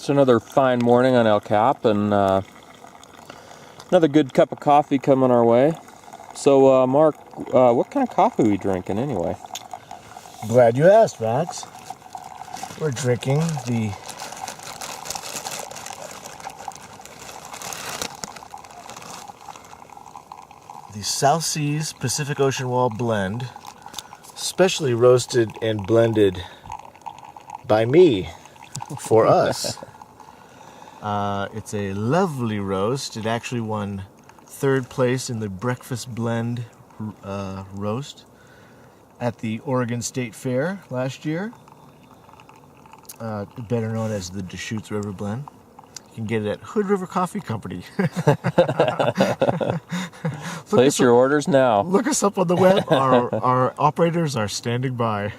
It's another fine morning on El Cap, and another good cup of coffee coming our way. So, Mark, what kind of coffee are we drinking anyway? Glad you asked, Max. We're drinking the South Seas Pacific Ocean Wall blend, specially roasted and blended by me for us. It's a lovely roast. It actually won third place in the breakfast blend roast at the Oregon State Fair last year. Better known as the Deschutes River Blend. You can get it at Hood River Coffee Company. Place your orders now. Look us up on the web. Our operators are standing by.